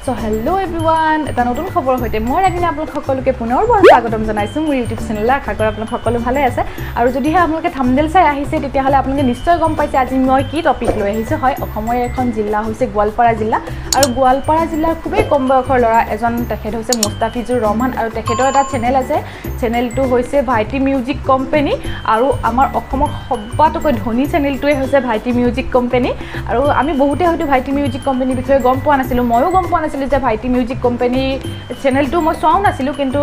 So hello everyone, এটা নতুন খবৰ হইতে মই ৰাগিনী আপোনাক সকলোকে পুনৰবাৰ স্বাগতম জনাইছো মোৰ ইউটিউব চেনেললৈ আশা কৰো আপোনাক সকলো ভালে আছে আৰু যদিহে আপোনালোকে থাম্বনেল চাই আহিছে তেতিয়াহলে আপোনালোকে নিশ্চয় গম পাইছে আজি মই কি টপিক লৈ আহিছো হয় অসমৰ এখন জিলা হৈছে গোৱালপাৰা জিলা আৰু গোৱালপাৰা জিলাৰ খুবেই কম বয়সৰ ল'ৰা এজন তেখেত হৈছে মুস্তাফিজুৰ ৰহমান আৰু তেখেতৰ এটা চেনেল আছে চেনেলটো হৈছে ভাইটি মিউজিক কোম্পানী আৰু আমাৰ অসমৰ সবাতোকৈ ধনী চেনেলটোৱে হৈছে ভাইটি মিউজিক কোম্পানী আৰু আমি বহুতে হয়তো ভাইটি মিউজিক কোম্পানীৰ বিষয়ে গম পোৱা নাছিলো ময়ো গম পোৱা নাছিলো যে ভাইটি মিউজিক কোম্পানী চেনেলটো মই চাও নাছিলো কিন্তু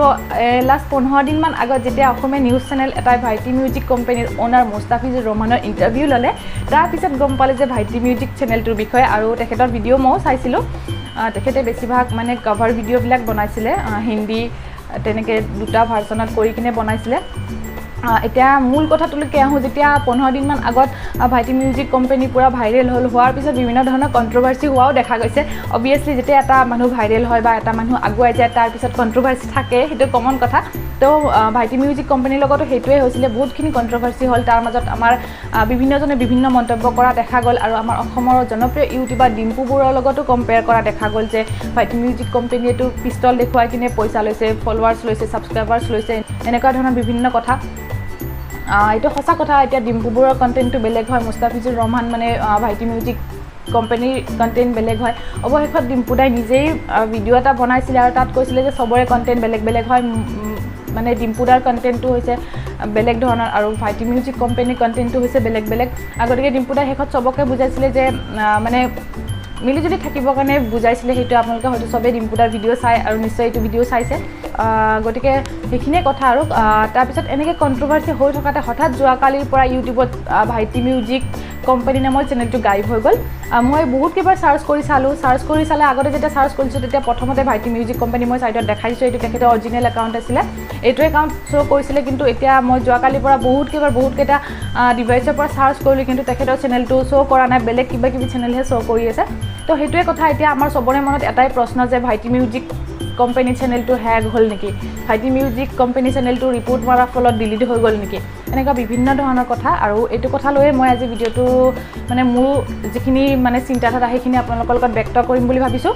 লাষ্ট 15 দিন মান আগত যেতিয়া অসমে নিউজ চেনেল এটাই ভাইটি মিউজিক কোম্পানীৰ ওনাৰ মুস্তাফিজুৰ ৰহমানৰ ইন্টাৰভিউ ললে তাৰ পিছত গম পালে যে ভাইটি মিউজিক চেনেলটোৰ বিষয়ে আৰু তেখেতৰ ভিডিও মই চাইছিলো তেখেতে বেছিভাগ মানে কভাৰ ভিডিও বিলাক বনাইছিলে হিন্দী তেনেকে দুটা ভাৰ্চনত কৰি কিনে বনাইছিলে এতিয়া মূল কথাটোলৈকে আহো যেতিয়া 15 দিন মান আগত ভাইটি মিউজিক কোম্পানী পুৰা ভাইৰেল হল হোৱাৰ পিছত বিভিন্ন ধৰণৰ কন্ট্ৰভাৰ্সি হোৱাও দেখা গৈছে অবিয়াসলি যেতিয়া এটা মানুহ ভাইৰেল হয় বা এটা মানুহ আগুৱাই যায় তাৰ পিছত কন্ট্ৰভাৰ্সি থাকে সেইটো কমন কথা তো ভাইটি মিউজিক কোম্পানীৰ লগতো হেতুৱে হৈছিলে বহুতখিনি কন্ট্ৰভাৰ্সি হল তাৰ মাজত আমাৰ বিভিন্নজনে বিভিন্ন মন্তব্য কৰা দেখা গল আৰু আমাৰ অসমৰ জনপ্ৰিয় ইউটিউবাৰ ডিম্পু বৰুৱাৰ লগতো কম্পেয়াৰ কৰা দেখা গল যে ভাইটি মিউজিক কোম্পানীটো পিস্তল দেখুৱাই কিনে পইচা লৈছে ফলোৱাৰ্স লৈছে সাবস্ক্ৰাইবাৰ্স লৈছে এনেকুৱা ধৰণৰ বিভিন্ন কথা এটা সঁচা কথা এতিয়া ডিম্পু বৰুৱাৰ কন্টেন্টটো বেলেগ হয় মুস্তাফিজুৰ ৰহমান মানে ভাইটি মিউজিক কোম্পানীৰ কন্টেন্ট বেলেগ হয় অৱশেষত ডিম্পুদাই নিজেই ভিডিও এটা বনাইছিলে আৰু তাত কৈছিলে যে সবৰে কন্টেন্ট বেলেগ বেলেগ হয় মানে ডিম্পুদাৰ কন্টেন্টটো হৈছে বেলেগ ধৰণৰ আৰু ভাইটি মিউজিক কোম্পানীৰ কন্টেন্টটো হৈছে বেলেগ বেলেগ আগতে ডিম্পুদাই শেষত সবকে বুজাইছিলে যে মানে মিলি যদি থাকিব কাৰণে বুজাইছিলে হেতু আপোনালোকে হয়তো সবে ডিম্পুদাৰ ভিডিও চাই আৰু নিশ্চয় এইটো ভিডিও চাইছে গটিকে সেইখিনিয়ে কথা আৰু তাৰ পিছত এনেকে কন্ট্ৰভাৰ্সি হৈ থকাতে হঠাৎ যোৱা কালিৰ পৰা ইউটিউবত ভাইটি মিউজিক কোম্পানী নামৰ চেনেলটো গায়ব হৈ গ'ল মই বহুত কিবাৰ সাৰ্চ কৰি চালে আগতে যেতিয়া সাৰ্চ কৰিছো তেতিয়া প্ৰথমতে ভাইটি মিউজিক কোম্পানী মই সাইটত দেখাইছো এইটো তেখেতৰ অৰিজিনেল একাউণ্ট আছিল এইটো একাউণ্ট শো কৰিছিলে কিন্তু এতিয়া মই যোৱা কালিৰ পৰা বহুত কেইটা ডিভাইচৰ পৰা সাৰ্চ কৰিলো কিন্তু তেখেতৰ চেনেলটো শো কৰা নাই বেলেগ কিবা চেনেলহে শো কৰি আছে তো হেতুৱে কথা এতিয়া আমাৰ সবৰে মনত এটাই প্ৰশ্ন যে ভাইটি মিউজিক কোম্পানী চেনেলটো হ্যাগ হল নেকি ভাইটি মিউজিক কোম্পানী চেনেলটো ৰিপোৰ্ট মাৰাৰ ফলত ডিলিট হৈ গল নেকি এনেকা বিভিন্ন ধৰণৰ কথা আৰু এইটো কথা লৈ মই আজি ভিডিওটো মানে মোৰ যিখিনি মানে চিন্তাধাৰা সেইখিনি আপোনালোকৰ লগত ব্যক্ত কৰিম বুলি ভাবিছো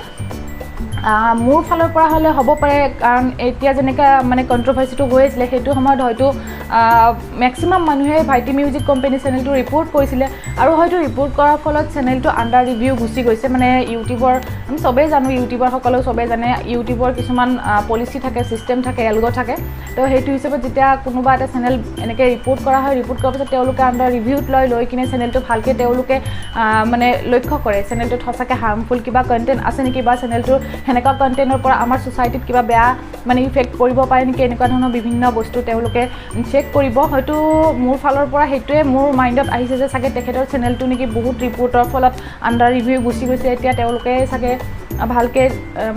মোৰ ফালৰ পৰা হলে হ'ব পাৰে কাৰণ এতিয়া যেনেকা মানে কন্ট্ৰভাৰ্সিটো হৈ আছিল হেতু সময়ত হয়তো ম্যাক্সিমাম মানুহে ভাইটি মিউজিক কোম্পানী চেনেলটো ৰিপোৰ্ট কৰিছিলে আৰু হয়তো ৰিপোৰ্ট কৰাৰ ফলত চেনেলটো আন্ডাৰ ৰিভিউ গুচি গৈছে মানে ইউটিউবৰ আমি সবে জানো ইউটিউবৰ সকলো সবে জানে ইউটিউবৰ কিছুমান পলিচি থাকে সিস্টেম থাকে এলগো থাকে তো হেতু হিচাপত যেতিয়া কোনোবা এটা চেনেল এনেকে ৰিপোৰ্ট কৰা হয় ৰিপোৰ্ট কৰাৰ পিছত তেওঁলোকে আন্ডাৰ ৰিভিউত লৈ কিনে চেনেলটো ভালকে তেওঁলোকে মানে লক্ষ্য কৰে চেনেলটোত সঁচাকে হাৰ্মফুল কিবা কন্টেন্ট আছে নেকি বা চেনেলটো হেনেকা কন্টেন্টৰ পৰা আমাৰ সোসাইটিত কিবা বেয়া মানে ইফেক্ট কৰিব পাৰে নেকি এনেকুৱা ধৰণৰ বিভিন্ন বস্তু তেওঁলোকে চেক কৰিব হয়তো মোৰ ফালৰ পৰা হেতুৱে মোৰ মাইন্ডত আহিছে যে সাকে তেখেতৰ চেনেলটো নেকি বহুত ৰিপোৰ্টৰ ফলত আন্ডাৰ ৰিভিউ গুচি গৈছে এতিয়া তেওঁলোকে সাকে ভালকে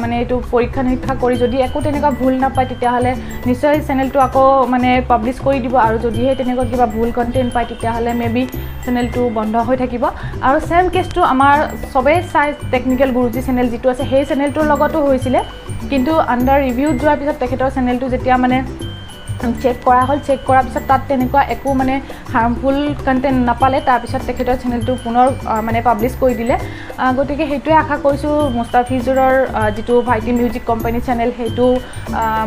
মানে এটো পৰীক্ষা নিৰীক্ষা কৰি যদি একো তেনেকা ভুল নাপায় তেতিয়াহলে নিশ্চয় চেনেলটো আকৌ মানে পাবলিশ কৰি দিব আৰু যদিহে তেনেকা কিবা ভুল কন্টেন্ট পায় তেতিয়াহলে মেবি চেনেলটো বন্ধ হৈ থাকিব আৰু সেম কেছটো আমাৰ সবে চাই টেকনিক্যাল গুৰুজি চেনেল যিটো আছে সেই চেনেলটোৰ লগতো হৈছিলে কিন্তু আন্ডাৰ ৰিভিউ যোৱাৰ পিছত তেখেতৰ চেনেলটো যেতিয়া মানে চেক কৰা হল চেক কৰাৰ পিছত তাত তেনেকুৱা একো মানে হাৰ্মফুল কন্টেন্ট নাপালে তাৰ পিছত তেখেতৰ চেনেলটো পুনৰ মানে পাবলিশ কৰি দিলে গতিকে হেতুৱে আশা কৰিছো মুস্তাফিজুৰৰ যেটো ভাইটি মিউজিক কোম্পানী চেনেল হেতু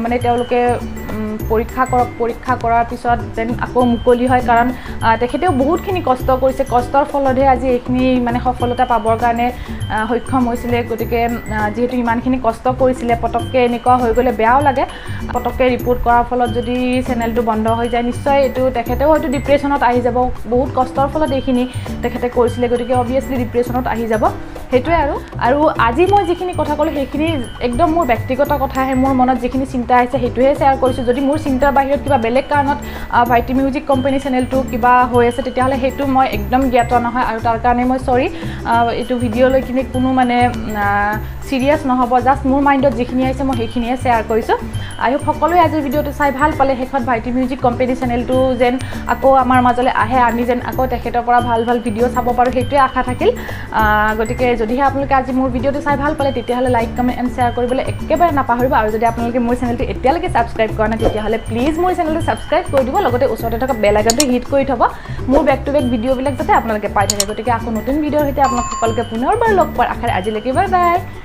মানে তেওঁলোকে পৰীক্ষা কৰাৰ পিছত যেন আকৌ মুকলি হয় কাৰণ তেখেতেও বহুতখিনি কষ্ট কৰিছে কষ্টৰ ফলতহে আজি এইখিনি মানে সফলতা পাবৰ কাৰণে সক্ষম হৈছিলে গতিকে যেহেতু ইমানখিনি কষ্ট কৰিছিলে পটককে এনেকুৱা হৈ গলে বেয়াও লাগে পটককে ৰিপোৰ্ট কৰাৰ ফলত যদি চেনেলটো বন্ধ হৈ যায় নিশ্চয় এটো তেখেতেও হয়তো ডিপ্ৰেছনত আহি যাব বহুত কষ্টৰ ফলত এইখিনি তেখেতে কৰিছিলে গতিকে অবিয়াসলি ডিপ্ৰেছনত আহি যাব হেতুৱে আৰু আজি মই যিখিনি কথা কলো সেইখিনি একদম মোৰ ব্যক্তিগত কথাহে মোৰ মনত যিখিনি চিন্তা আহিছে হেতুহে শেয়াৰ কৰিছো যদি মোৰ চিন্তাৰ বাহিৰত কিবা বেলেগ কাৰণত ভাইটি মিউজিক কোম্পানী চেনেলটো কিবা হৈ আছে তেতিয়াহলে হেতু মই একদম জ্ঞাত নহয় আৰু তাৰ কাৰণে মই সৰি এটো ভিডিও লৈ কিনে কোনো মানে সিৰিয়াস নহব জাস্ট মোৰ মাইন্ডত যিখিনি আহিছে মই সেইখিনিয়ে শেয়াৰ কৰিছো আই হোপ সকলোৱে আজি ভিডিওটো চাই ভাল পালে শেষত ভাইটি মিউজিক কোম্পানী চেনেলটো যেন আকৌ আমাৰ মাজলে আহে আমি যেন আকৌ তেখেতৰ পৰা ভাল ভিডিও চাব পাৰো হেতুৱে আশা থাকিল গতিকে যদিহে আপোনালোকে আজি মোৰ ভিডিওটো চাই ভাল পালে তেতিয়াহলে লাইক কমেন্ট এণ্ড শেয়াৰ কৰিবলৈ একেবাৰে নাপাহৰিব আৰু যদি আপোনালোকে মোৰ চেনেলটো এতিয়ালৈকে সাবস্ক্ৰাইব কৰা নাই তেতিয়াহলে প্লিজ মোৰ চেনেলটো সাবস্ক্ৰাইব কৰি দিব লগতে ওচৰতে থকা বেল আইকনটো হিট কৰি থব মোৰ বেক টু বেক ভিডিওবিলাক যাতে আপোনালোকে পাই থাকে গতিকে আকৌ নতুন ভিডিওৰ সৈতে আপোনালোক সকলোকে পুনৰবাৰ লগ পোৱাৰ আশাৰে আজিলৈকে বাই বাই